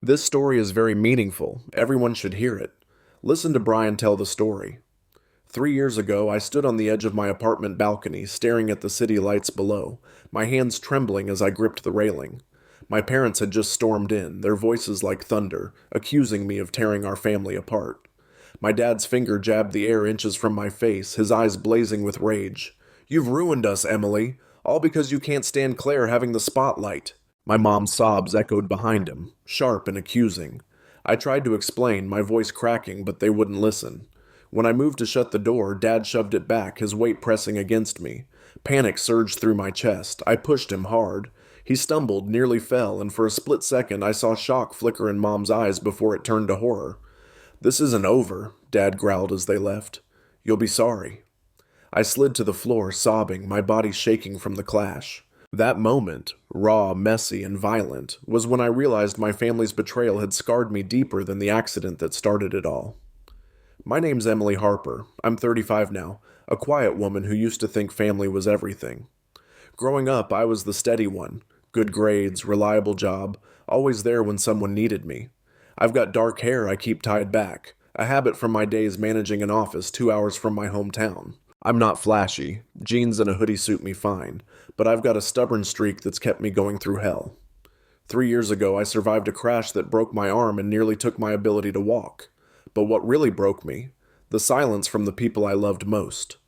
This story is very meaningful. Everyone should hear it. Listen to Brian tell the story. 3 years ago, I stood on the edge of my apartment balcony, staring at the city lights below, my hands trembling as I gripped the railing. My parents had just stormed in, their voices like thunder, accusing me of tearing our family apart. My dad's finger jabbed the air inches from my face, his eyes blazing with rage. "You've ruined us, Emily. All because you can't stand Claire having the spotlight." My mom's sobs echoed behind him, sharp and accusing. I tried to explain, my voice cracking, but they wouldn't listen. When I moved to shut the door, Dad shoved it back, his weight pressing against me. Panic surged through my chest. I pushed him hard. He stumbled, nearly fell, and for a split second I saw shock flicker in Mom's eyes before it turned to horror. "This isn't over," Dad growled as they left. "You'll be sorry." I slid to the floor, sobbing, my body shaking from the clash. That moment, raw, messy, and violent, was when I realized my family's betrayal had scarred me deeper than the accident that started it all. My name's Emily Harper. I'm 35 now, a quiet woman who used to think family was everything. Growing up, I was the steady one. Good grades, reliable job, always there when someone needed me. I've got dark hair I keep tied back, a habit from my days managing an office 2 hours from my hometown. I'm not flashy. Jeans and a hoodie suit me fine, but I've got a stubborn streak that's kept me going through hell. 3 years ago, I survived a crash that broke my arm and nearly took my ability to walk. But what really broke me? The silence from the people I loved most.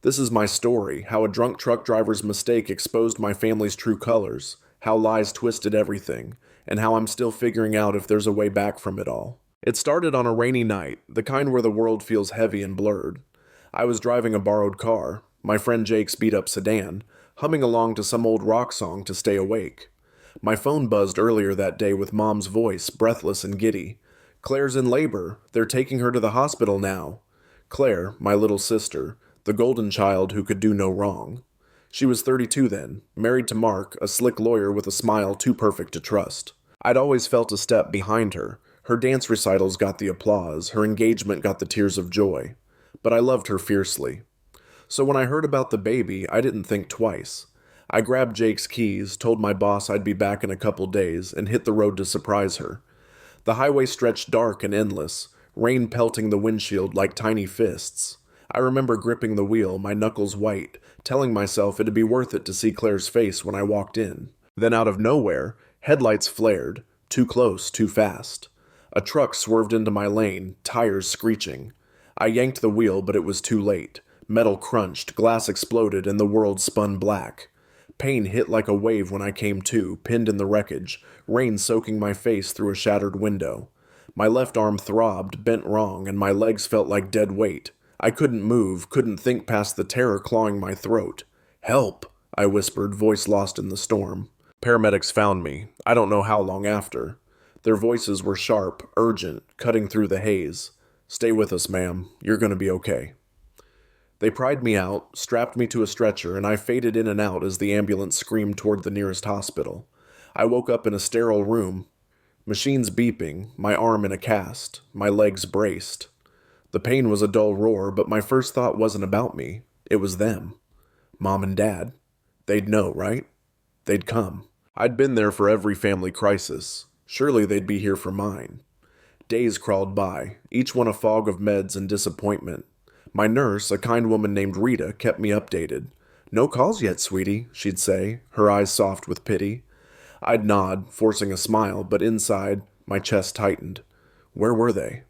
This is my story, how a drunk truck driver's mistake exposed my family's true colors, how lies twisted everything, and how I'm still figuring out if there's a way back from it all. It started on a rainy night, the kind where the world feels heavy and blurred. I was driving a borrowed car, my friend Jake's beat-up sedan, humming along to some old rock song to stay awake. My phone buzzed earlier that day with Mom's voice, breathless and giddy. "Claire's in labor. They're taking her to the hospital now." Claire, my little sister, the golden child who could do no wrong. She was 32 then, married to Mark, a slick lawyer with a smile too perfect to trust. I'd always felt a step behind her. Her dance recitals got the applause, her engagement got the tears of joy. But I loved her fiercely. So when I heard about the baby, I didn't think twice. I grabbed Jake's keys, told my boss I'd be back in a couple days, and hit the road to surprise her. The highway stretched dark and endless, rain pelting the windshield like tiny fists. I remember gripping the wheel, my knuckles white, telling myself it'd be worth it to see Claire's face when I walked in. Then out of nowhere, headlights flared, too close, too fast. A truck swerved into my lane, tires screeching. I yanked the wheel, but it was too late. Metal crunched, glass exploded, and the world spun black. Pain hit like a wave when I came to, pinned in the wreckage, rain soaking my face through a shattered window. My left arm throbbed, bent wrong, and my legs felt like dead weight. I couldn't move, couldn't think past the terror clawing my throat. "Help!" I whispered, voice lost in the storm. Paramedics found me, I don't know how long after. Their voices were sharp, urgent, cutting through the haze. "Stay with us, ma'am. You're gonna be okay." They pried me out, strapped me to a stretcher, and I faded in and out as the ambulance screamed toward the nearest hospital. I woke up in a sterile room, machines beeping, my arm in a cast, my legs braced. The pain was a dull roar, but my first thought wasn't about me. It was them. Mom and Dad. They'd know, right? They'd come. I'd been there for every family crisis. Surely they'd be here for mine. Days crawled by, each one a fog of meds and disappointment. My nurse, a kind woman named Rita, kept me updated. "No calls yet, sweetie," she'd say, her eyes soft with pity. I'd nod, forcing a smile, but inside, my chest tightened. Where were they?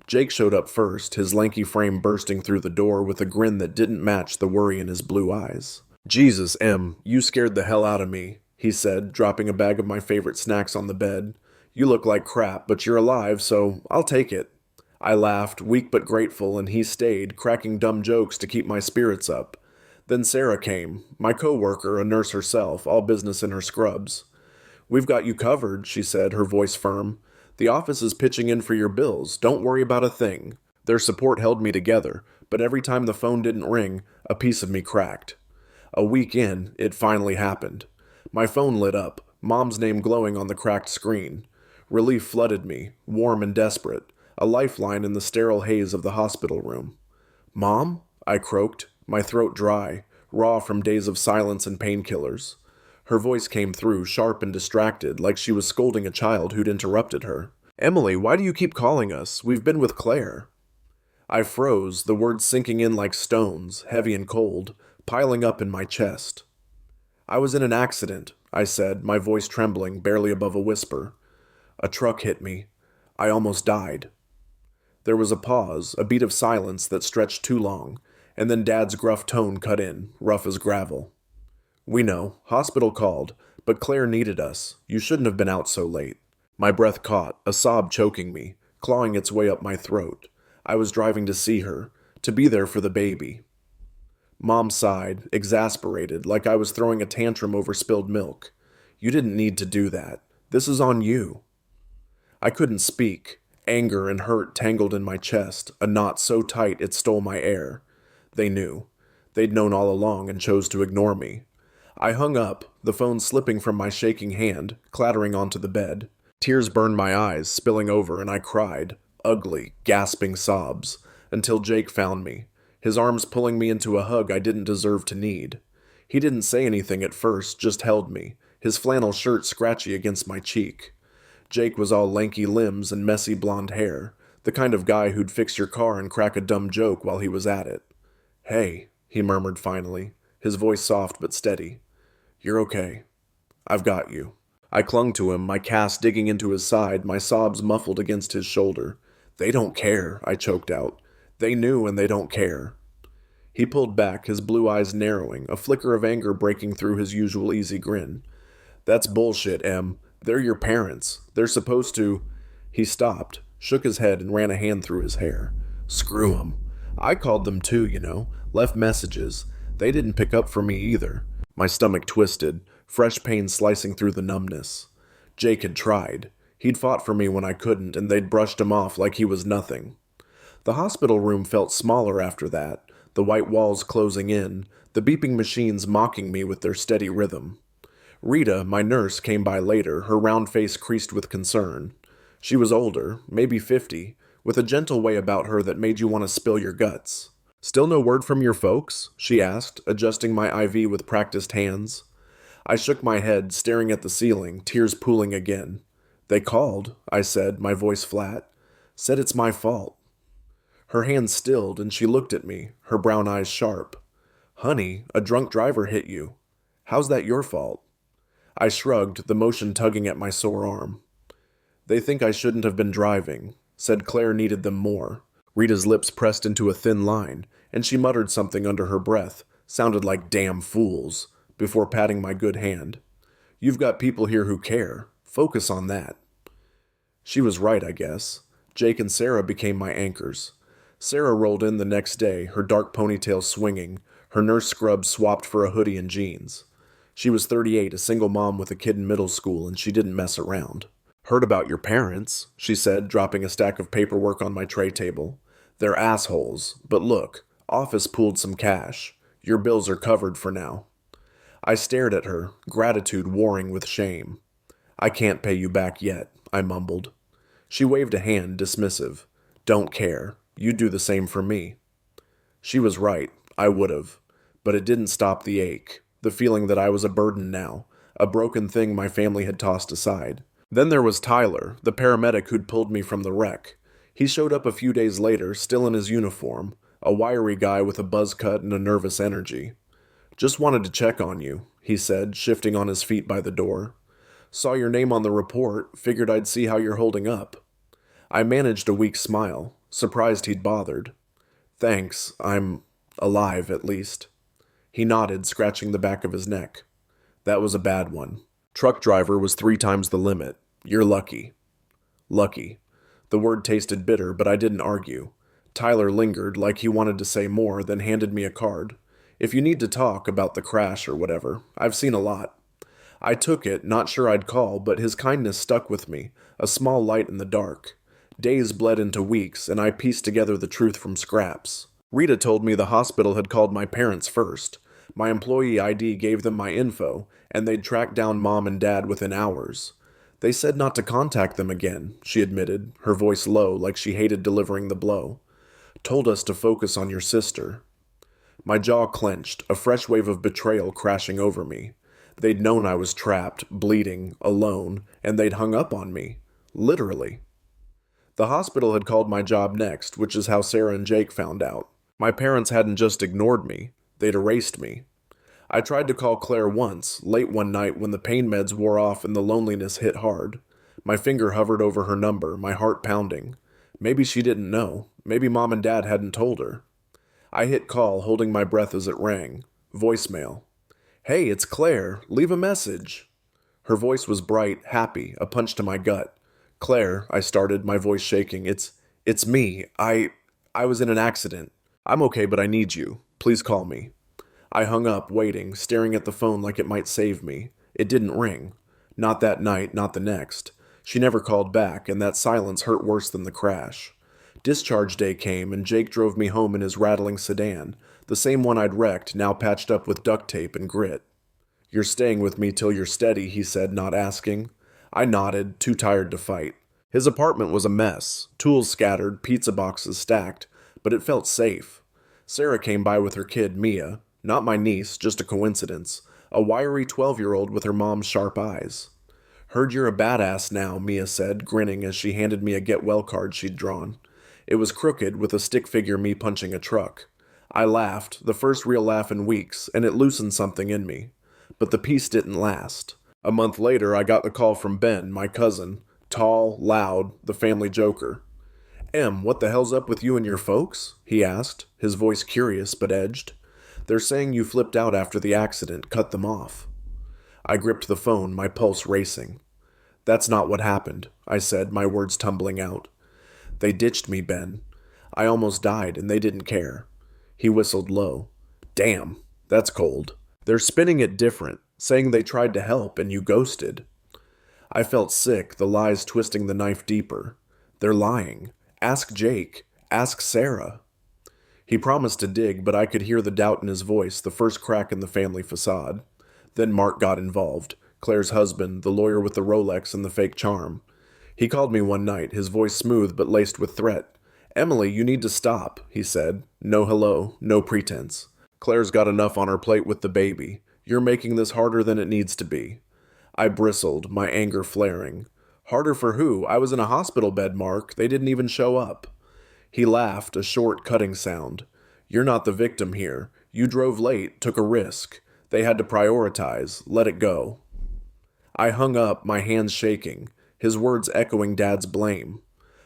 Jake showed up first, his lanky frame bursting through the door with a grin that didn't match the worry in his blue eyes. "Jesus, Em, you scared the hell out of me," he said, dropping a bag of my favorite snacks on the bed. "You look like crap, but you're alive, so I'll take it." I laughed, weak but grateful, and he stayed, cracking dumb jokes to keep my spirits up. Then Sarah came, my co-worker, a nurse herself, all business in her scrubs. "We've got you covered," she said, her voice firm. "The office is pitching in for your bills. Don't worry about a thing." Their support held me together, but every time the phone didn't ring, a piece of me cracked. A week in, it finally happened. My phone lit up, Mom's name glowing on the cracked screen. Relief flooded me, warm and desperate, a lifeline in the sterile haze of the hospital room. "Mom?" I croaked, my throat dry, raw from days of silence and painkillers. Her voice came through, sharp and distracted, like she was scolding a child who'd interrupted her. "Emily, why do you keep calling us? We've been with Claire." I froze, the words sinking in like stones, heavy and cold, piling up in my chest. "I was in an accident," I said, my voice trembling, barely above a whisper. "A truck hit me. I almost died." There was a pause, a beat of silence that stretched too long, and then Dad's gruff tone cut in, rough as gravel. "We know. Hospital called, but Claire needed us. You shouldn't have been out so late." My breath caught, a sob choking me, clawing its way up my throat. I was driving to see her, to be there for the baby. Mom sighed, exasperated, like I was throwing a tantrum over spilled milk. "You didn't need to do that. This is on you." I couldn't speak. Anger and hurt tangled in my chest, a knot so tight it stole my air. They knew. They'd known all along and chose to ignore me. I hung up, the phone slipping from my shaking hand, clattering onto the bed. Tears burned my eyes, spilling over, and I cried, ugly, gasping sobs, until Jake found me, his arms pulling me into a hug I didn't deserve to need. He didn't say anything at first, just held me, his flannel shirt scratchy against my cheek. Jake was all lanky limbs and messy blonde hair, the kind of guy who'd fix your car and crack a dumb joke while he was at it. "Hey," he murmured finally, his voice soft but steady. "You're okay. I've got you." I clung to him, my cast digging into his side, my sobs muffled against his shoulder. "They don't care," I choked out. "They knew and they don't care." He pulled back, his blue eyes narrowing, a flicker of anger breaking through his usual easy grin. "That's bullshit, Em. They're your parents. They're supposed to—" He stopped, shook his head, and ran a hand through his hair. "Screw 'em. I called them too, left messages. They didn't pick up for me either." My stomach twisted, fresh pain slicing through the numbness. Jake had tried. He'd fought for me when I couldn't, and they'd brushed him off like he was nothing. The hospital room felt smaller after that, the white walls closing in, the beeping machines mocking me with their steady rhythm. Rita, my nurse, came by later, her round face creased with concern. She was older, maybe 50, with a gentle way about her that made you want to spill your guts. "Still no word from your folks?" she asked, adjusting my IV with practiced hands. I shook my head, staring at the ceiling, tears pooling again. "They called," I said, my voice flat. "Said it's my fault." Her hands stilled, and she looked at me, her brown eyes sharp. "Honey, a drunk driver hit you. How's that your fault?" I shrugged, the motion tugging at my sore arm. "They think I shouldn't have been driving. Said Claire needed them more." Rita's lips pressed into a thin line, and she muttered something under her breath, sounded like "damn fools," before patting my good hand. "You've got people here who care. Focus on that." She was right, I guess. Jake and Sarah became my anchors. Sarah rolled in the next day, her dark ponytail swinging, her nurse scrub swapped for a hoodie and jeans. She was 38, a single mom with a kid in middle school, and she didn't mess around. "Heard about your parents," she said, dropping a stack of paperwork on my tray table. "They're assholes, but look, office pooled some cash. Your bills are covered for now." I stared at her, gratitude warring with shame. "I can't pay you back yet," I mumbled. She waved a hand, dismissive. "Don't care. You'd do the same for me." She was right. I would've. But it didn't stop the ache, the feeling that I was a burden now, a broken thing my family had tossed aside. Then there was Tyler, the paramedic who'd pulled me from the wreck. He showed up a few days later, still in his uniform, a wiry guy with a buzz cut and a nervous energy. "Just wanted to check on you," he said, shifting on his feet by the door. "Saw your name on the report, figured I'd see how you're holding up." I managed a weak smile, surprised he'd bothered. "Thanks, I'm alive, at least." He nodded, scratching the back of his neck. "That was a bad one. Truck driver was 3 times the limit. You're lucky." Lucky. The word tasted bitter, but I didn't argue. Tyler lingered, like he wanted to say more, then handed me a card. "If you need to talk about the crash or whatever, I've seen a lot." I took it, not sure I'd call, but his kindness stuck with me, a small light in the dark. Days bled into weeks, and I pieced together the truth from scraps. Rita told me the hospital had called my parents first. My employee ID gave them my info, and they'd tracked down Mom and Dad within hours. "They said not to contact them again," she admitted, her voice low, like she hated delivering the blow. "Told us to focus on your sister." My jaw clenched, a fresh wave of betrayal crashing over me. They'd known I was trapped, bleeding, alone, and they'd hung up on me. Literally. The hospital had called my job next, which is how Sarah and Jake found out. My parents hadn't just ignored me, they'd erased me. I tried to call Claire once, late one night when the pain meds wore off and the loneliness hit hard. My finger hovered over her number, my heart pounding. Maybe she didn't know. Maybe Mom and Dad hadn't told her. I hit call, holding my breath as it rang. Voicemail. "Hey, it's Claire. Leave a message." Her voice was bright, happy, a punch to my gut. "Claire," I started, my voice shaking. It's me. I was in an accident. I'm okay, but I need you. Please call me." I hung up, waiting, staring at the phone like it might save me. It didn't ring. Not that night, not the next. She never called back, and that silence hurt worse than the crash. Discharge day came, and Jake drove me home in his rattling sedan, the same one I'd wrecked, now patched up with duct tape and grit. "You're staying with me till you're steady," he said, not asking. I nodded, too tired to fight. His apartment was a mess, tools scattered, pizza boxes stacked, but it felt safe. Sarah came by with her kid, Mia. Not my niece, just a coincidence. A wiry 12-year-old with her mom's sharp eyes. "Heard you're a badass now," Mia said, grinning as she handed me a get-well card she'd drawn. It was crooked, with a stick figure me punching a truck. I laughed, the first real laugh in weeks, and it loosened something in me. But the peace didn't last. A month later, I got the call from Ben, my cousin. Tall, loud, the family joker. "Em, what the hell's up with you and your folks?" he asked, his voice curious but edged. "They're saying you flipped out after the accident, cut them off." I gripped the phone, my pulse racing. "That's not what happened," I said, my words tumbling out. "They ditched me, Ben. I almost died, and they didn't care." He whistled low. "Damn, that's cold. They're spinning it different, saying they tried to help and you ghosted." I felt sick, the lies twisting the knife deeper. They're lying. Ask Jake. Ask Sarah. He promised to dig, but I could hear the doubt in his voice, the first crack in the family facade. Then Mark got involved, Claire's husband, the lawyer with the Rolex and the fake charm. He called me one night, his voice smooth but laced with threat. "Emily, you need to stop," he said. "No hello, no pretense. Claire's got enough on her plate with the baby. You're making this harder than it needs to be." I bristled, my anger flaring. "Harder for who? I was in a hospital bed, Mark. They didn't even show up." He laughed, a short, cutting sound. "You're not the victim here. You drove late, took a risk. They had to prioritize. Let it go." I hung up, my hands shaking, his words echoing Dad's blame.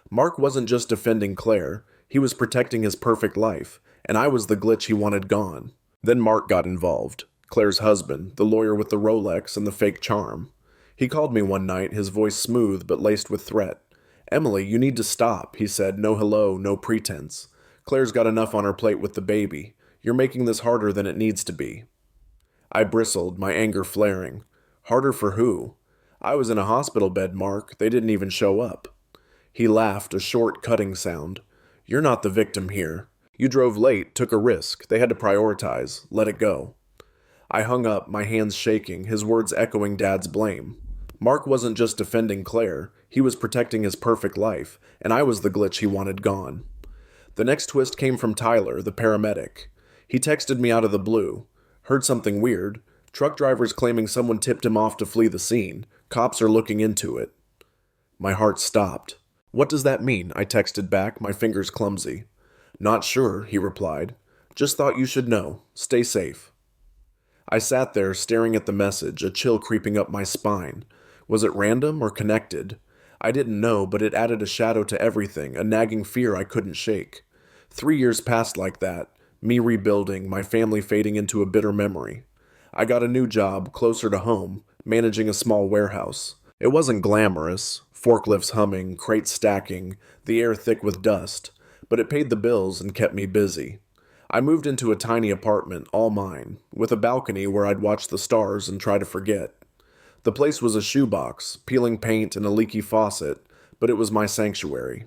Mark wasn't just defending Claire. He was protecting his perfect life, and I was the glitch he wanted gone. Then Mark got involved. Claire's husband, the lawyer with the Rolex and the fake charm. He called me one night, his voice smooth but laced with threat. "Emily, you need to stop," he said. "No hello, no pretense. Claire's got enough on her plate with the baby. You're making this harder than it needs to be." I bristled, my anger flaring. "Harder for who? I was in a hospital bed, Mark. They didn't even show up." He laughed, a short, cutting sound. "You're not the victim here. You drove late, took a risk. They had to prioritize. Let it go." I hung up, my hands shaking, his words echoing Dad's blame. Mark wasn't just defending Claire. He was protecting his perfect life, and I was the glitch he wanted gone. The next twist came from Tyler, the paramedic. He texted me out of the blue. "Heard something weird. Truck drivers claiming someone tipped him off to flee the scene. Cops are looking into it." My heart stopped. "What does that mean?" I texted back, my fingers clumsy. "Not sure," he replied. "Just thought you should know. Stay safe." I sat there, staring at the message, a chill creeping up my spine. Was it random or connected? I didn't know, but it added a shadow to everything, a nagging fear I couldn't shake. 3 years passed like that, me rebuilding, my family fading into a bitter memory. I got a new job, closer to home, managing a small warehouse. It wasn't glamorous, forklifts humming, crates stacking, the air thick with dust, but it paid the bills and kept me busy. I moved into a tiny apartment, all mine, with a balcony where I'd watch the stars and try to forget. The place was a shoebox, peeling paint and a leaky faucet, but it was my sanctuary.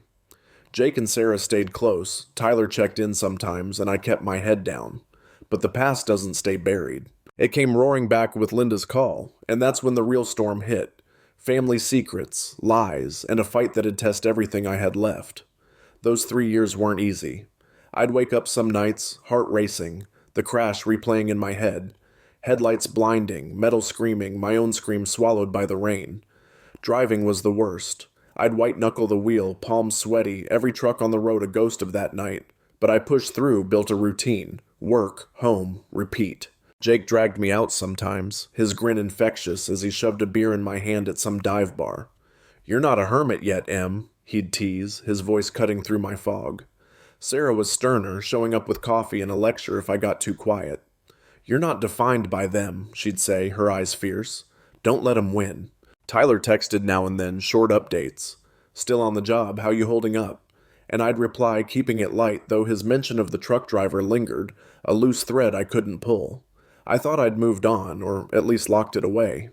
Jake and Sarah stayed close, Tyler checked in sometimes, and I kept my head down. But the past doesn't stay buried. It came roaring back with Linda's call, and that's when the real storm hit. Family secrets, lies, and a fight that'd test everything I had left. Those 3 years weren't easy. I'd wake up some nights, heart racing, the crash replaying in my head. Headlights blinding, metal screaming, my own scream swallowed by the rain. Driving was the worst. I'd white-knuckle the wheel, palms sweaty, every truck on the road a ghost of that night. But I pushed through, built a routine. Work, home, repeat. Jake dragged me out sometimes, his grin infectious as he shoved a beer in my hand at some dive bar. "You're not a hermit yet, Em," he'd tease, his voice cutting through my fog. Sarah was sterner, showing up with coffee and a lecture if I got too quiet. "You're not defined by them," she'd say, her eyes fierce. "Don't let 'em win." Tyler texted now and then, short updates. "Still on the job, how you holding up?" And I'd reply, keeping it light, though his mention of the truck driver lingered, a loose thread I couldn't pull. I thought I'd moved on, or at least locked it away.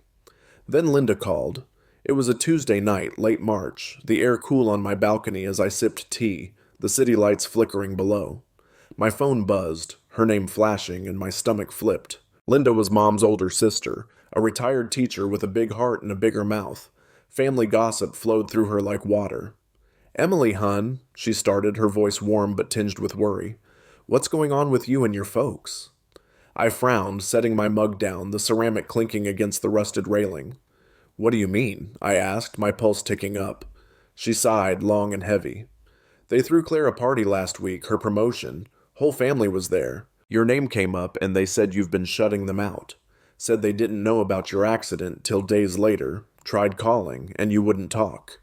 Then Linda called. It was a Tuesday night, late March, the air cool on my balcony as I sipped tea, the city lights flickering below. My phone buzzed, her name flashing, and my stomach flipped. Linda was Mom's older sister, a retired teacher with a big heart and a bigger mouth. Family gossip flowed through her like water. "Emily, hun," she started, her voice warm but tinged with worry. "What's going on with you and your folks?" I frowned, setting my mug down, the ceramic clinking against the rusted railing. "What do you mean?" I asked, my pulse ticking up. She sighed, long and heavy. "They threw Claire a party last week, her promotion. Whole family was there. Your name came up and they said you've been shutting them out. Said they didn't know about your accident till days later, tried calling, and you wouldn't talk.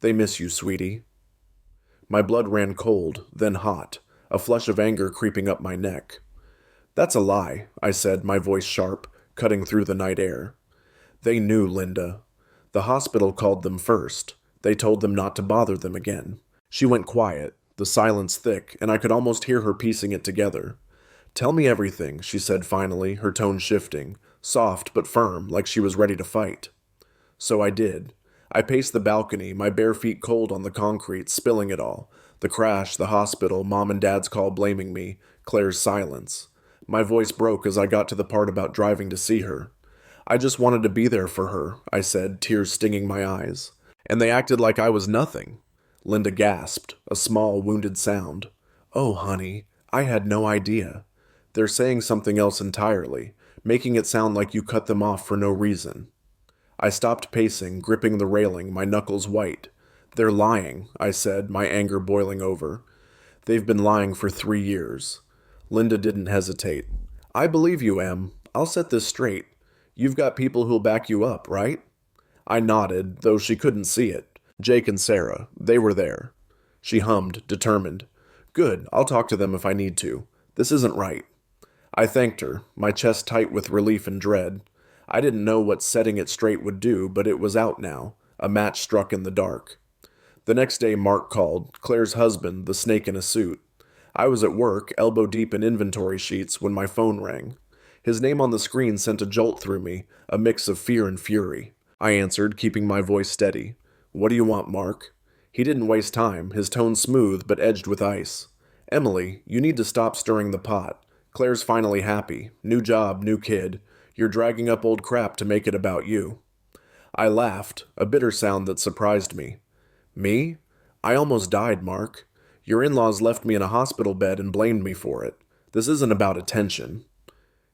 They miss you, sweetie." My blood ran cold, then hot, a flush of anger creeping up my neck. "That's a lie," I said, my voice sharp, cutting through the night air. "They knew, Linda. The hospital called them first. They told them not to bother them again." She went quiet, the silence thick, and I could almost hear her piecing it together. "Tell me everything," she said finally, her tone shifting, soft but firm, like she was ready to fight. So I did. I paced the balcony, my bare feet cold on the concrete, spilling it all. The crash, the hospital, Mom and Dad's call blaming me, Claire's silence. My voice broke as I got to the part about driving to see her. "I just wanted to be there for her," I said, tears stinging my eyes. "And they acted like I was nothing." Linda gasped, a small, wounded sound. "Oh, honey, I had no idea. They're saying something else entirely, making it sound like you cut them off for no reason." I stopped pacing, gripping the railing, my knuckles white. "They're lying," I said, my anger boiling over. "They've been lying for 3 years." Linda didn't hesitate. "I believe you, Em. I'll set this straight. You've got people who'll back you up, right?" I nodded, though she couldn't see it. Jake and Sarah, they were there. She hummed, determined. "Good, I'll talk to them if I need to. This isn't right." I thanked her, my chest tight with relief and dread. I didn't know what setting it straight would do, but it was out now, a match struck in the dark. The next day Mark called, Claire's husband, the snake in a suit. I was at work, elbow deep in inventory sheets, when my phone rang. His name on the screen sent a jolt through me, a mix of fear and fury. I answered, keeping my voice steady. "What do you want, Mark?" He didn't waste time, his tone smooth but edged with ice. "Emily, you need to stop stirring the pot. Claire's finally happy. New job, new kid. You're dragging up old crap to make it about you." I laughed, a bitter sound that surprised me. "Me? I almost died, Mark. Your in-laws left me in a hospital bed and blamed me for it. This isn't about attention."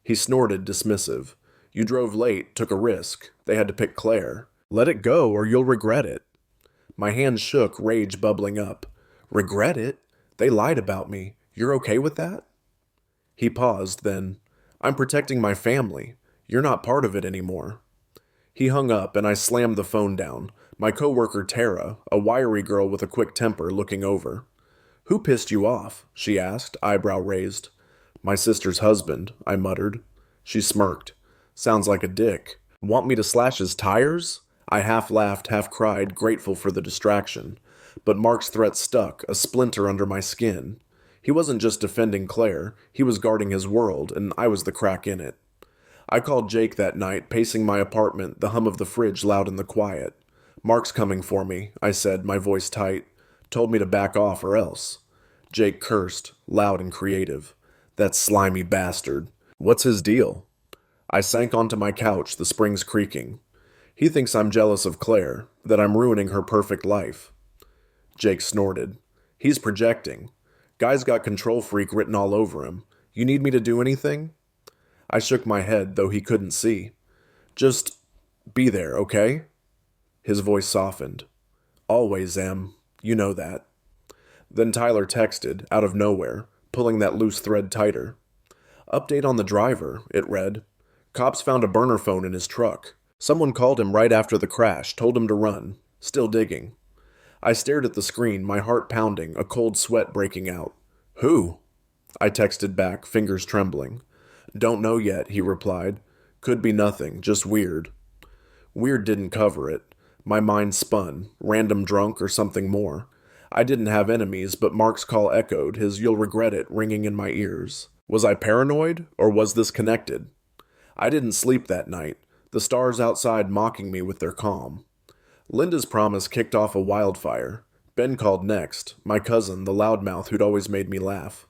He snorted, dismissive. "You drove late, took a risk. They had to pick Claire. Let it go or you'll regret it." My hands shook, rage bubbling up. "Regret it? They lied about me. You're okay with that?" He paused, then, "I'm protecting my family. You're not part of it anymore." He hung up, and I slammed the phone down. My coworker Tara, a wiry girl with a quick temper, looking over. "Who pissed you off?" she asked, eyebrow raised. "My sister's husband," I muttered. She smirked. "Sounds like a dick. Want me to slash his tires?" I half laughed, half cried, grateful for the distraction. But Mark's threat stuck, a splinter under my skin. He wasn't just defending Claire, he was guarding his world, and I was the crack in it. I called Jake that night, pacing my apartment, the hum of the fridge loud in the quiet. "Mark's coming for me," I said, my voice tight. "Told me to back off or else." Jake cursed, loud and creative. "That slimy bastard. What's his deal?" I sank onto my couch, the springs creaking. "He thinks I'm jealous of Claire, that I'm ruining her perfect life." Jake snorted. "He's projecting. Guy's got control freak written all over him. You need me to do anything?" I shook my head, though he couldn't see. Just be there, okay? His voice softened. Always, Em. You know that. Then Tyler texted, out of nowhere, pulling that loose thread tighter. Update on the driver, it read. Cops found a burner phone in his truck. Someone called him right after the crash, told him to run. Still digging. I stared at the screen, my heart pounding, a cold sweat breaking out. Who? I texted back, fingers trembling. Don't know yet, he replied. Could be nothing, just weird. Weird didn't cover it. My mind spun, random drunk or something more. I didn't have enemies, but Mark's call echoed, his "you'll regret it" ringing in my ears. Was I paranoid, or was this connected? I didn't sleep that night, the stars outside mocking me with their calm. Linda's promise kicked off a wildfire. Ben called next, my cousin, the loudmouth who'd always made me laugh.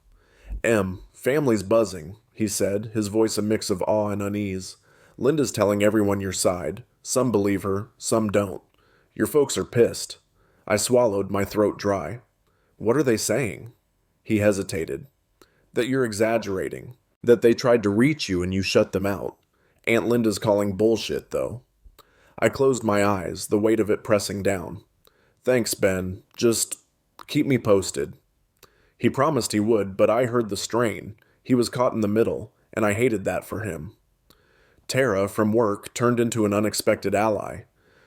Em, family's buzzing, he said, his voice a mix of awe and unease. Linda's telling everyone your side. Some believe her, some don't. Your folks are pissed. I swallowed, my throat dry. What are they saying? He hesitated. That you're exaggerating. That they tried to reach you and you shut them out. Aunt Linda's calling bullshit, though. I closed my eyes, the weight of it pressing down. Thanks, Ben. Just keep me posted. He promised he would, but I heard the strain. He was caught in the middle, and I hated that for him. Tara, from work, turned into an unexpected ally.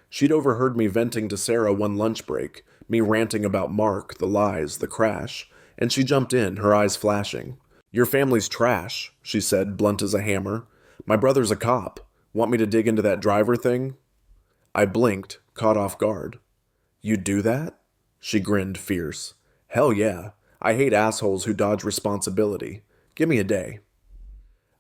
She'd overheard me venting to Sarah one lunch break, me ranting about Mark, the lies, the crash, and she jumped in, her eyes flashing. Your family's trash, she said, blunt as a hammer. My brother's a cop. Want me to dig into that driver thing? I blinked, caught off guard. You'd do that? She grinned, fierce. Hell yeah. I hate assholes who dodge responsibility. Give me a day.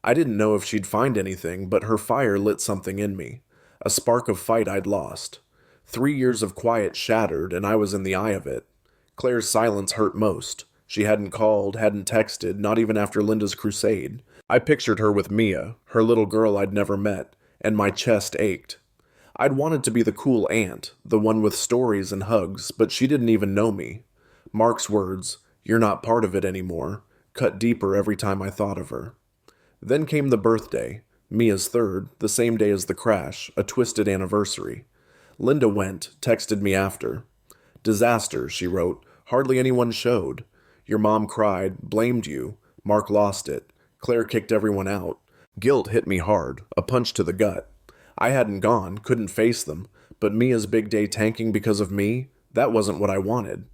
I didn't know if she'd find anything, but her fire lit something in me. A spark of fight I'd lost. 3 years of quiet shattered, and I was in the eye of it. Claire's silence hurt most. She hadn't called, hadn't texted, not even after Linda's crusade. I pictured her with Mia, her little girl I'd never met, and my chest ached. I'd wanted to be the cool aunt, the one with stories and hugs, but she didn't even know me. Mark's words, "You're not part of it anymore," cut deeper every time I thought of her. Then came the birthday, Mia's third, the same day as the crash, a twisted anniversary. Linda went, texted me after. Disaster, she wrote. Hardly anyone showed. Your mom cried, blamed you. Mark lost it. Claire kicked everyone out. Guilt hit me hard, a punch to the gut. I hadn't gone, couldn't face them, but Mia's big day tanking because of me, that wasn't what I wanted.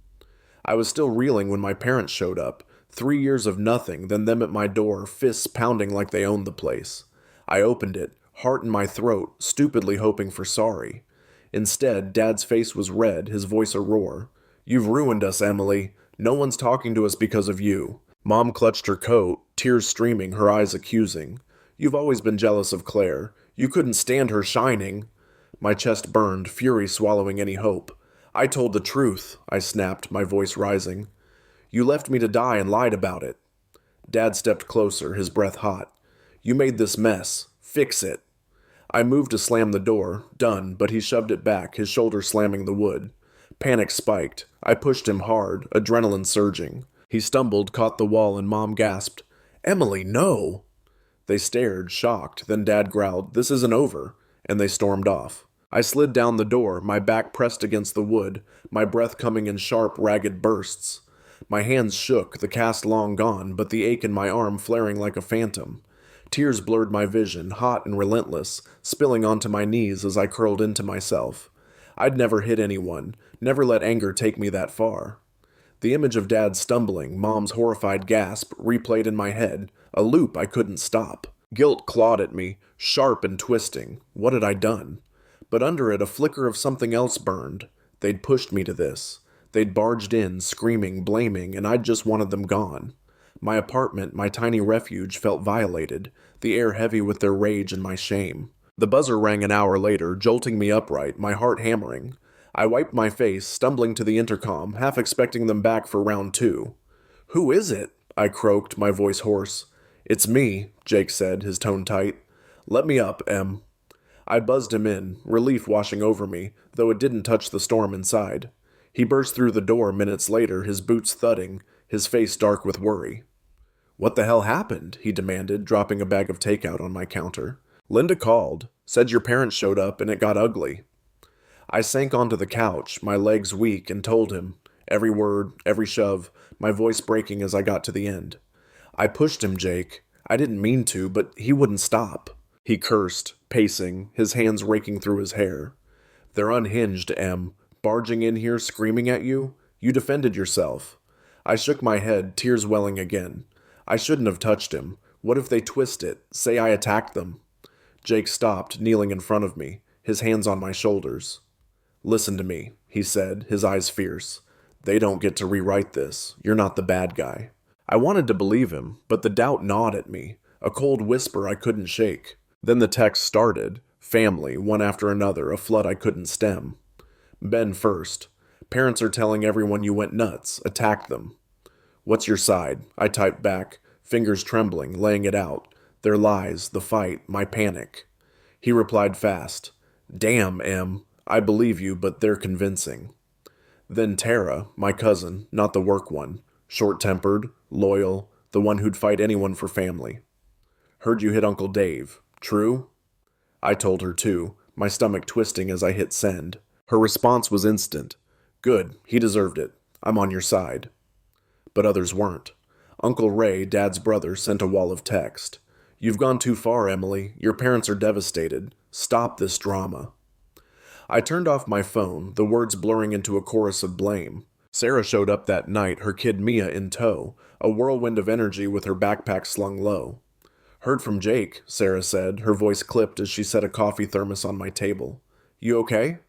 I was still reeling when my parents showed up. 3 years of nothing, then them at my door, fists pounding like they owned the place. I opened it, heart in my throat, stupidly hoping for sorry. Instead, Dad's face was red, his voice a roar. You've ruined us, Emily. No one's talking to us because of you. Mom clutched her coat, tears streaming, her eyes accusing. You've always been jealous of Claire. You couldn't stand her shining. My chest burned, fury swallowing any hope. I told the truth, I snapped, my voice rising. You left me to die and lied about it. Dad stepped closer, his breath hot. You made this mess. Fix it. I moved to slam the door, done, but he shoved it back, his shoulder slamming the wood. Panic spiked. I pushed him hard, adrenaline surging. He stumbled, caught the wall, and Mom gasped, Emily, no! They stared, shocked, then Dad growled, This isn't over, and they stormed off. I slid down the door, my back pressed against the wood, my breath coming in sharp, ragged bursts. My hands shook, the cast long gone, but the ache in my arm flaring like a phantom. Tears blurred my vision, hot and relentless, spilling onto my knees as I curled into myself. I'd never hit anyone, never let anger take me that far. The image of Dad stumbling, Mom's horrified gasp, replayed in my head, a loop I couldn't stop. Guilt clawed at me, sharp and twisting. What had I done? But under it, a flicker of something else burned. They'd pushed me to this. They'd barged in, screaming, blaming, and I'd just wanted them gone. My apartment, my tiny refuge, felt violated, the air heavy with their rage and my shame. The buzzer rang an hour later, jolting me upright, my heart hammering. I wiped my face, stumbling to the intercom, half expecting them back for round 2. Who is it? I croaked, my voice hoarse. It's me, Jake said, his tone tight. Let me up, Em. I buzzed him in, relief washing over me, though it didn't touch the storm inside. He burst through the door minutes later, his boots thudding, his face dark with worry. What the hell happened? He demanded, dropping a bag of takeout on my counter. Linda called, said your parents showed up and it got ugly. I sank onto the couch, my legs weak, and told him, every word, every shove, my voice breaking as I got to the end. I pushed him, Jake. I didn't mean to, but he wouldn't stop. He cursed, pacing, his hands raking through his hair. They're unhinged, Em. Barging in here screaming at you? You defended yourself. I shook my head, tears welling again. I shouldn't have touched him. What if they twist it? Say I attacked them. Jake stopped, kneeling in front of me, his hands on my shoulders. Listen to me, he said, his eyes fierce. They don't get to rewrite this. You're not the bad guy. I wanted to believe him, but the doubt gnawed at me, a cold whisper I couldn't shake. Then the texts started. Family, one after another, a flood I couldn't stem. Ben first. Parents are telling everyone you went nuts. Attack them. What's your side? I typed back, fingers trembling, laying it out. Their lies, the fight, my panic. He replied fast. Damn, Em. I believe you, but they're convincing. Then Tara, my cousin, not the work one. Short-tempered, loyal, the one who'd fight anyone for family. Heard you hit Uncle Dave. True? I told her too, my stomach twisting as I hit send. Her response was instant. Good, he deserved it. I'm on your side. But others weren't. Uncle Ray, Dad's brother, sent a wall of text. You've gone too far, Emily. Your parents are devastated. Stop this drama. I turned off my phone, the words blurring into a chorus of blame. Sarah showed up that night, her kid Mia in tow, a whirlwind of energy with her backpack slung low. Heard from Jake, Sarah said, her voice clipped as she set a coffee thermos on my table. You okay?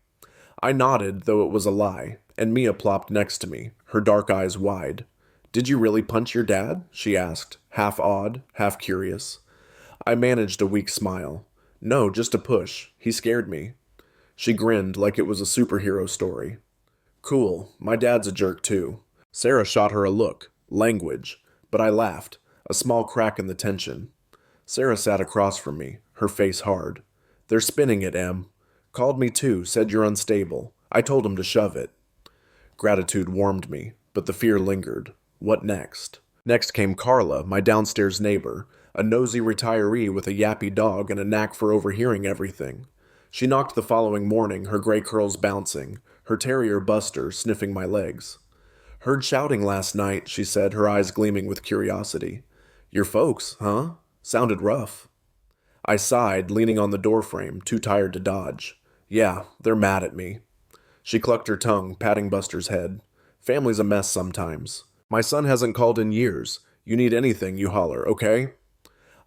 I nodded, though it was a lie, and Mia plopped next to me, her dark eyes wide. Did you really punch your dad? She asked, half awed, half curious. I managed a weak smile. No, just a push. He scared me. She grinned like it was a superhero story. Cool, my dad's a jerk too. Sarah shot her a look, language, but I laughed, a small crack in the tension. Sarah sat across from me, her face hard. They're spinning it, Em. Called me too, said you're unstable. I told him to shove it. Gratitude warmed me, but the fear lingered. What next? Next came Carla, my downstairs neighbor, a nosy retiree with a yappy dog and a knack for overhearing everything. She knocked the following morning, her gray curls bouncing, her terrier Buster sniffing my legs. Heard shouting last night, she said, her eyes gleaming with curiosity. Your folks, huh? Sounded rough. I sighed, leaning on the doorframe, too tired to dodge. Yeah, they're mad at me. She clucked her tongue, patting Buster's head. Family's a mess sometimes. My son hasn't called in years. You need anything, you holler, okay?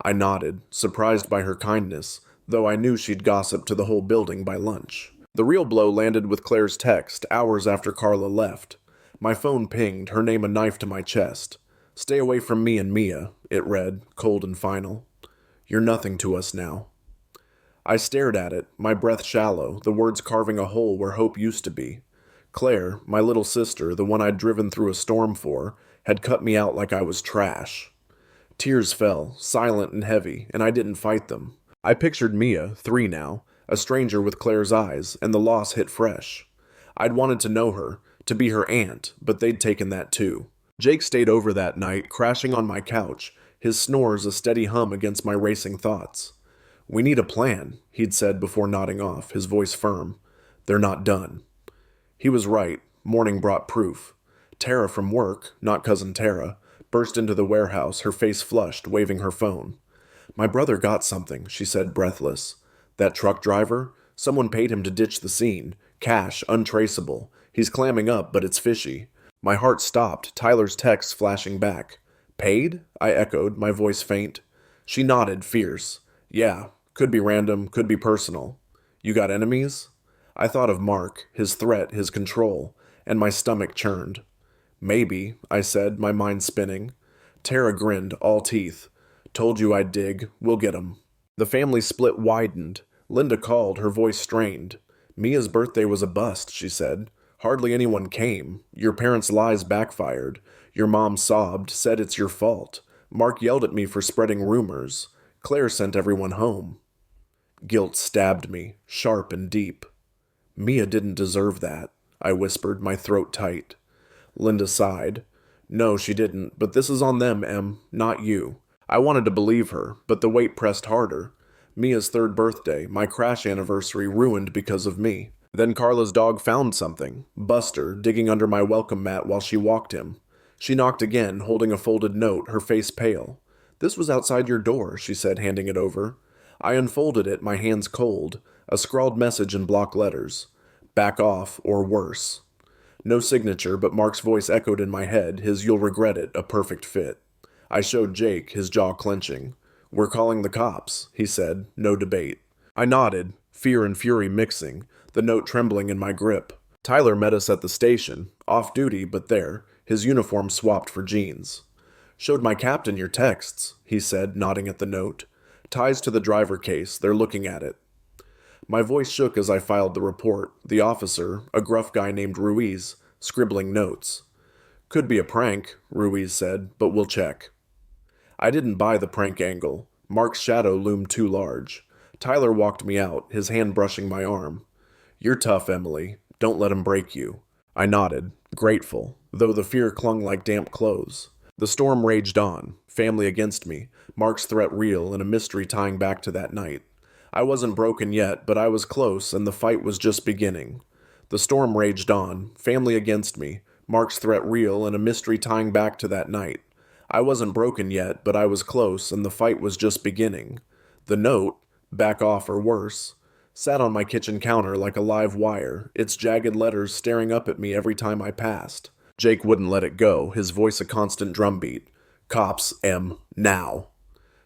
I nodded, surprised by her kindness, though I knew she'd gossip to the whole building by lunch. The real blow landed with Claire's text, hours after Carla left. My phone pinged, her name a knife to my chest. Stay away from me and Mia, it read, cold and final. You're nothing to us now. I stared at it, my breath shallow, the words carving a hole where hope used to be. Claire, my little sister, the one I'd driven through a storm for, had cut me out like I was trash. Tears fell, silent and heavy, and I didn't fight them. I pictured Mia, 3 now, a stranger with Claire's eyes, and the loss hit fresh. I'd wanted to know her, to be her aunt, but they'd taken that too. Jake stayed over that night, crashing on my couch, his snores a steady hum against my racing thoughts. We need a plan, he'd said before nodding off, his voice firm. They're not done. He was right. Morning brought proof. Tara from work, not Cousin Tara, burst into the warehouse, her face flushed, waving her phone. My brother got something, she said, breathless. That truck driver? Someone paid him to ditch the scene. Cash, untraceable. He's clamming up, but it's fishy. My heart stopped, Tyler's text flashing back. Paid? I echoed, my voice faint. She nodded, fierce. Yeah, could be random, could be personal. You got enemies? I thought of Mark, his threat, his control, and my stomach churned. Maybe, I said, my mind spinning. Tara grinned, all teeth. Told you I'd dig. We'll get 'em. The family split widened. Linda called, her voice strained. Mia's birthday was a bust, she said. Hardly anyone came. Your parents' lies backfired. Your mom sobbed, said it's your fault. Mark yelled at me for spreading rumors. Claire sent everyone home. Guilt stabbed me, sharp and deep. Mia didn't deserve that, I whispered, my throat tight. Linda sighed. No, she didn't, but this is on them, Em, not you. I wanted to believe her, but the weight pressed harder. Mia's third birthday, my crash anniversary, ruined because of me. Then Carla's dog found something, Buster, digging under my welcome mat while she walked him. She knocked again, holding a folded note, her face pale. This was outside your door, she said, handing it over. I unfolded it, my hands cold, a scrawled message in block letters. Back off, or worse. No signature, but Mark's voice echoed in my head, his "you'll regret it," a perfect fit. I showed Jake, his jaw clenching. We're calling the cops, he said, no debate. I nodded, fear and fury mixing, the note trembling in my grip. Tyler met us at the station, off duty, but there, his uniform swapped for jeans. Showed my captain your texts, he said, nodding at the note. Ties to the driver case, they're looking at it. My voice shook as I filed the report, the officer, a gruff guy named Ruiz, scribbling notes. Could be a prank, Ruiz said, but we'll check. I didn't buy the prank angle. Mark's shadow loomed too large. Tyler walked me out, his hand brushing my arm. You're tough, Emily. Don't let him break you. I nodded, grateful, though the fear clung like damp clothes. The storm raged on, family against me, Mark's threat real and a mystery tying back to that night. I wasn't broken yet, but I was close, and the fight was just beginning. The storm raged on, family against me, Mark's threat real and a mystery tying back to that night. I wasn't broken yet, but I was close, and the fight was just beginning. The note, back off or worse, sat on my kitchen counter like a live wire, its jagged letters staring up at me every time I passed. Jake wouldn't let it go, his voice a constant drumbeat. Cops, Em, now.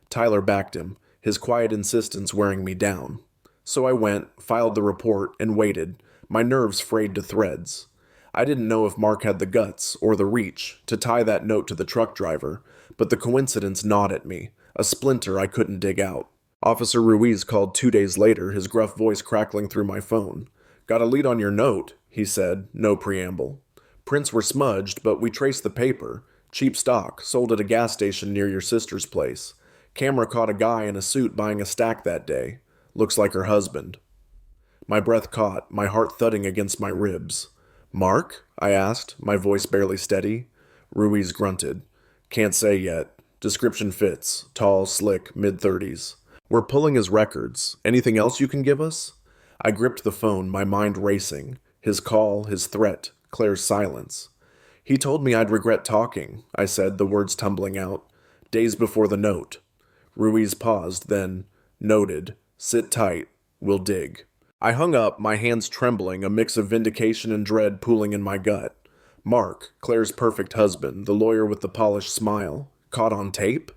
Tyler backed him, his quiet insistence wearing me down. So I went, filed the report, and waited, my nerves frayed to threads. I didn't know if Mark had the guts, or the reach, to tie that note to the truck driver, but the coincidence gnawed at me, a splinter I couldn't dig out. Officer Ruiz called 2 days later, his gruff voice crackling through my phone. Got a lead on your note, he said, no preamble. Prints were smudged, but we traced the paper. Cheap stock, sold at a gas station near your sister's place. Camera caught a guy in a suit buying a stack that day. Looks like her husband. My breath caught, my heart thudding against my ribs. Mark? I asked, my voice barely steady. Ruiz grunted. Can't say yet. Description fits. Tall, slick, mid-30s. We're pulling his records. Anything else you can give us? I gripped the phone, my mind racing. His call, his threat, Claire's silence. He told me I'd regret talking, I said, the words tumbling out. Days before the note. Ruiz paused, then, noted, sit tight, we'll dig. I hung up, my hands trembling, a mix of vindication and dread pooling in my gut. Mark, Claire's perfect husband, the lawyer with the polished smile, caught on tape?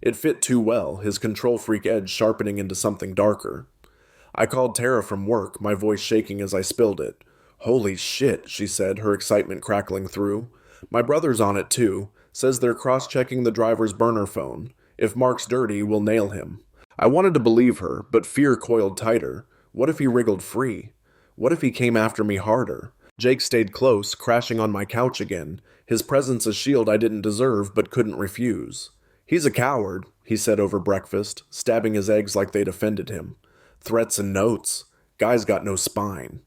It fit too well, his control freak edge sharpening into something darker. I called Tara from work, my voice shaking as I spilled it. Holy shit, she said, her excitement crackling through. My brother's on it too, says they're cross-checking the driver's burner phone. If Mark's dirty, we'll nail him. I wanted to believe her, but fear coiled tighter. What if he wriggled free? What if he came after me harder? Jake stayed close, crashing on my couch again, his presence a shield I didn't deserve but couldn't refuse. He's a coward, he said over breakfast, stabbing his eggs like they'd offended him. Threats and notes. Guy's got no spine.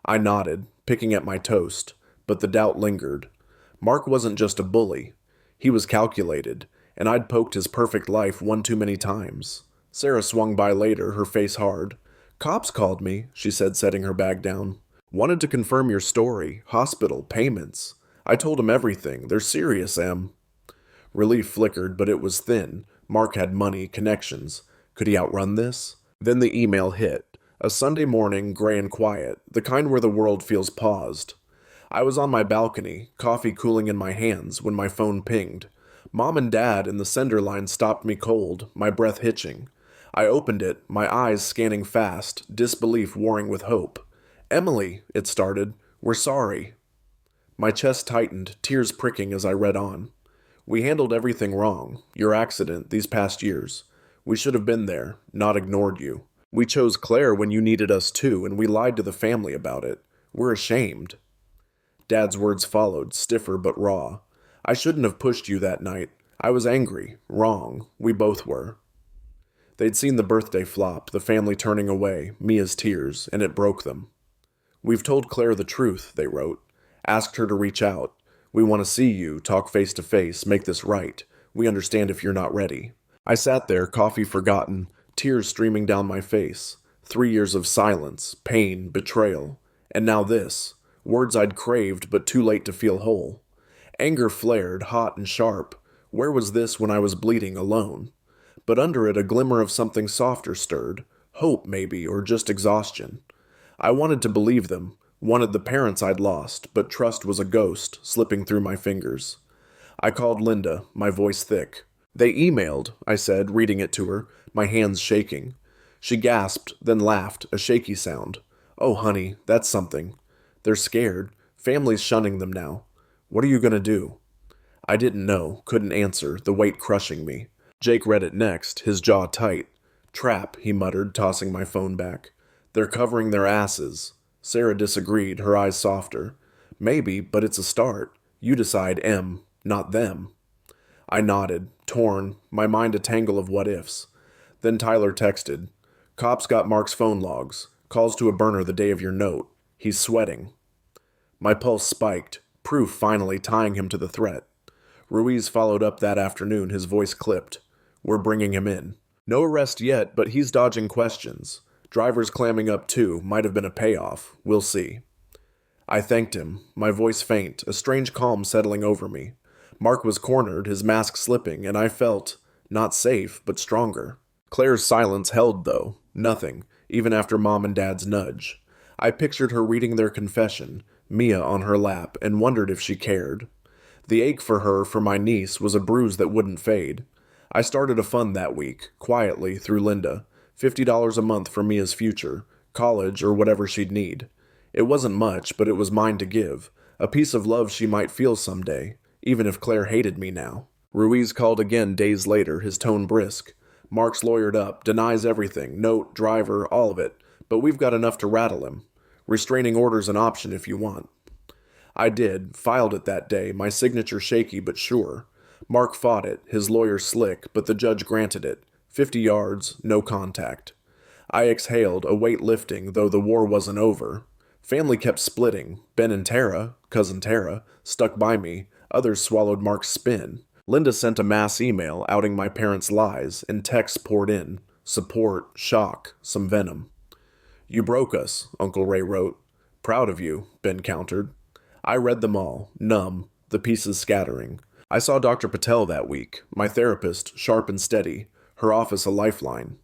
I nodded, picking at my toast, but the doubt lingered. Mark wasn't just a bully. He was calculated, and I'd poked his perfect life one too many times. Sarah swung by later, her face hard. Cops called me, she said, setting her bag down. Wanted to confirm your story, hospital, payments. I told him everything. They're serious, Em. Relief flickered, but it was thin. Mark had money, connections. Could he outrun this? Then the email hit. A Sunday morning, gray and quiet, the kind where the world feels paused. I was on my balcony, coffee cooling in my hands, when my phone pinged. Mom and Dad in the sender line stopped me cold, my breath hitching. I opened it, my eyes scanning fast, disbelief warring with hope. Emily, it started. We're sorry. My chest tightened, tears pricking as I read on. We handled everything wrong. Your accident, these past years. We should have been there, not ignored you. We chose Claire when you needed us too, and we lied to the family about it. We're ashamed. Dad's words followed, stiffer but raw. I shouldn't have pushed you that night. I was angry, wrong. We both were. They'd seen the birthday flop, the family turning away, Mia's tears, and it broke them. We've told Claire the truth, they wrote. Asked her to reach out. We want to see you, talk face to face, make this right. We understand if you're not ready. I sat there, coffee forgotten, tears streaming down my face. 3 years of silence, pain, betrayal. And now this. Words I'd craved, but too late to feel whole. Anger flared, hot and sharp. Where was this when I was bleeding alone? But under it a glimmer of something softer stirred. Hope, maybe, or just exhaustion. I wanted to believe them, wanted the parents I'd lost, but trust was a ghost, slipping through my fingers. I called Linda, my voice thick. They emailed, I said, reading it to her, my hands shaking. She gasped, then laughed, a shaky sound. Oh, honey, that's something. They're scared. Family's shunning them now. What are you going to do? I didn't know, couldn't answer, the weight crushing me. Jake read it next, his jaw tight. Trap, he muttered, tossing my phone back. They're covering their asses. Sarah disagreed, her eyes softer. Maybe, but it's a start. You decide, M, not them. I nodded, torn, my mind a tangle of what-ifs. Then Tyler texted. Cops got Mark's phone logs. Calls to a burner the day of your note. He's sweating. My pulse spiked, proof finally tying him to the threat. Ruiz followed up that afternoon, his voice clipped. We're bringing him in. No arrest yet, but he's dodging questions. Drivers clamming up too, might have been a payoff. We'll see. I thanked him, my voice faint, a strange calm settling over me. Mark was cornered, his mask slipping, and I felt, not safe, but stronger. Claire's silence held, though. Nothing, even after Mom and Dad's nudge. I pictured her reading their confession, Mia on her lap, and wondered if she cared. The ache for her, for my niece, was a bruise that wouldn't fade. I started a fund that week, quietly, through Linda. $50 a month for Mia's future, college, or whatever she'd need. It wasn't much, but it was mine to give. A piece of love she might feel someday, even if Claire hated me now. Ruiz called again days later, his tone brisk. Mark's lawyered up, denies everything, note, driver, all of it, but we've got enough to rattle him. Restraining order's an option if you want. I did, filed it that day, my signature shaky but sure. Mark fought it, his lawyer slick, but the judge granted it. 50 yards, no contact. I exhaled, a weight lifting, though the war wasn't over. Family kept splitting. Ben and Tara, cousin Tara, stuck by me. Others swallowed Mark's spin. Linda sent a mass email outing my parents' lies, and texts poured in. Support, shock, some venom. You broke us, Uncle Ray wrote. Proud of you, Ben countered. I read them all, numb, the pieces scattering. I saw Dr. Patel that week, my therapist, sharp and steady, her office a lifeline.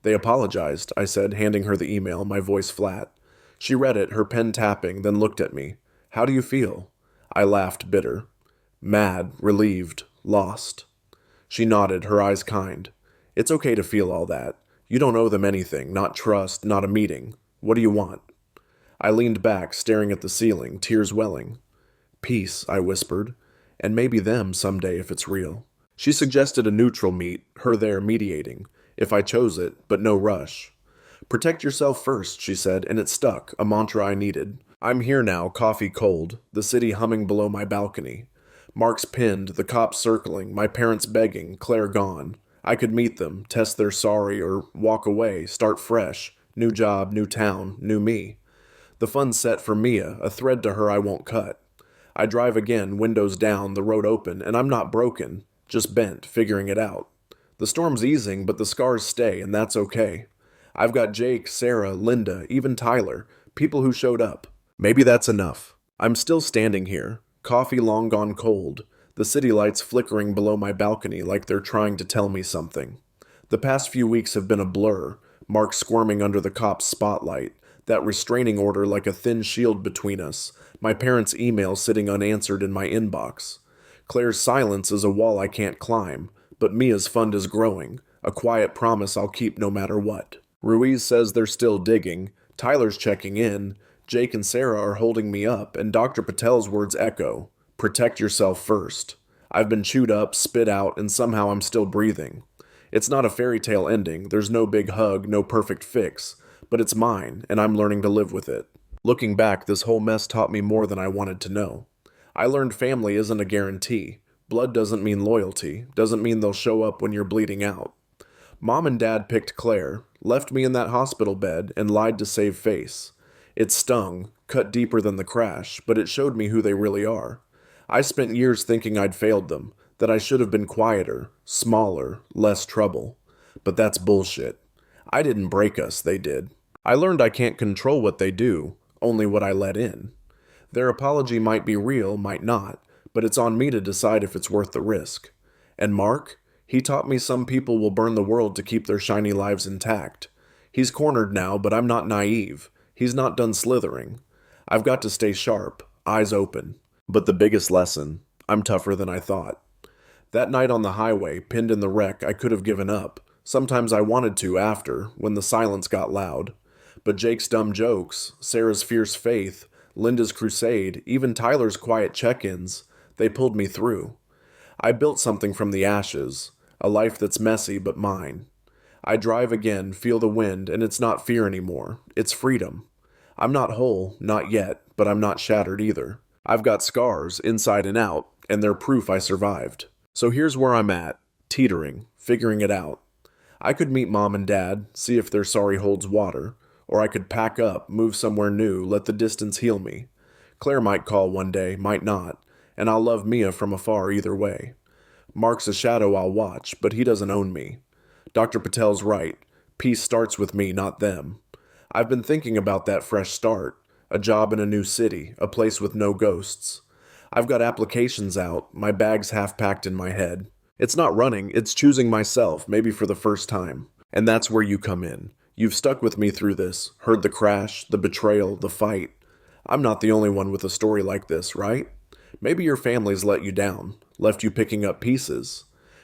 They apologized, I said, handing her the email, my voice flat. She read it, her pen tapping, then looked at me. How do you feel? I laughed, bitter. Mad, relieved, lost. She nodded, her eyes kind. It's okay to feel all that. You don't owe them anything, not trust, not a meeting. What do you want? I leaned back, staring at the ceiling, tears welling. Peace, I whispered. And maybe them someday if it's real. She suggested a neutral meet, her there mediating, if I chose it, but no rush. Protect yourself first, she said, and it stuck, a mantra I needed. I'm here now, coffee cold, the city humming below my balcony. Mark's pinned, the cops circling, my parents begging, Claire gone. I could meet them, test their sorry, or walk away, start fresh. New job, new town, new me. The fun's set for Mia, a thread to her I won't cut. I drive again, windows down, the road open, and I'm not broken, just bent, figuring it out. The storm's easing, but the scars stay, and that's okay. I've got Jake, Sarah, Linda, even Tyler, people who showed up. Maybe that's enough. I'm still standing here, coffee long gone cold, the city lights flickering below my balcony like they're trying to tell me something. The past few weeks have been a blur, Mark squirming under the cop's spotlight, that restraining order like a thin shield between us, my parents' email sitting unanswered in my inbox. Claire's silence is a wall I can't climb, but Mia's fund is growing, a quiet promise I'll keep no matter what. Ruiz says they're still digging, Tyler's checking in, Jake and Sarah are holding me up, and Dr. Patel's words echo, protect yourself first. I've been chewed up, spit out, and somehow I'm still breathing. It's not a fairy tale ending, there's no big hug, no perfect fix, but it's mine, and I'm learning to live with it. Looking back, this whole mess taught me more than I wanted to know. I learned family isn't a guarantee. Blood doesn't mean loyalty, doesn't mean they'll show up when you're bleeding out. Mom and Dad picked Claire, left me in that hospital bed, and lied to save face. It stung, cut deeper than the crash, but it showed me who they really are. I spent years thinking I'd failed them, that I should have been quieter, smaller, less trouble. But that's bullshit. I didn't break us, they did. I learned I can't control what they do, only what I let in. Their apology might be real, might not, but it's on me to decide if it's worth the risk. And Mark? He taught me some people will burn the world to keep their shiny lives intact. He's cornered now, but I'm not naive. He's not done slithering. I've got to stay sharp, eyes open. But the biggest lesson, I'm tougher than I thought. That night on the highway, pinned in the wreck, I could have given up. Sometimes I wanted to after, when the silence got loud. But Jake's dumb jokes, Sarah's fierce faith, Linda's crusade, even Tyler's quiet check-ins, they pulled me through. I built something from the ashes, a life that's messy but mine. I drive again, feel the wind, and it's not fear anymore. It's freedom. I'm not whole, not yet, but I'm not shattered either. I've got scars, inside and out, and they're proof I survived. So here's where I'm at, teetering, figuring it out. I could meet Mom and Dad, see if their sorry holds water, or I could pack up, move somewhere new, let the distance heal me. Claire might call one day, might not, and I'll love Mia from afar either way. Mark's a shadow I'll watch, but he doesn't own me. Dr. Patel's right. Peace starts with me, not them. I've been thinking about that fresh start. A job in a new city, a place with no ghosts. I've got applications out, my bag's half packed in my head. It's not running, it's choosing myself, maybe for the first time. And that's where you come in. You've stuck with me through this, heard the crash, the betrayal, the fight. I'm not the only one with a story like this, right? Maybe your family's let you down, left you picking up pieces.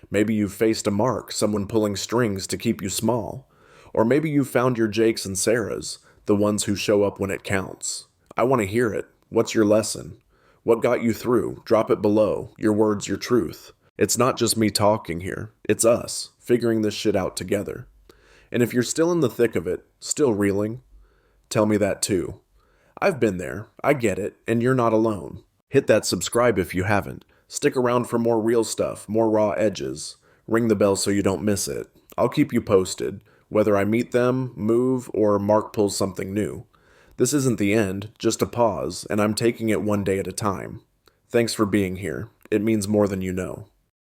Maybe you've faced a Mark, someone pulling strings to keep you small. Or maybe you've found your Jakes and Sarahs, the ones who show up when it counts. I want to hear it. What's your lesson? What got you through? Drop it below. Your words, your truth. It's not just me talking here. It's us, figuring this shit out together. And if you're still in the thick of it, still reeling, tell me that too. I've been there. I get it, and you're not alone. Hit that subscribe if you haven't. Stick around for more real stuff, more raw edges. Ring the bell so you don't miss it. I'll keep you posted, whether I meet them, move, or Mark pulls something new. This isn't the end, just a pause, and I'm taking it one day at a time. Thanks for being here. It means more than you know.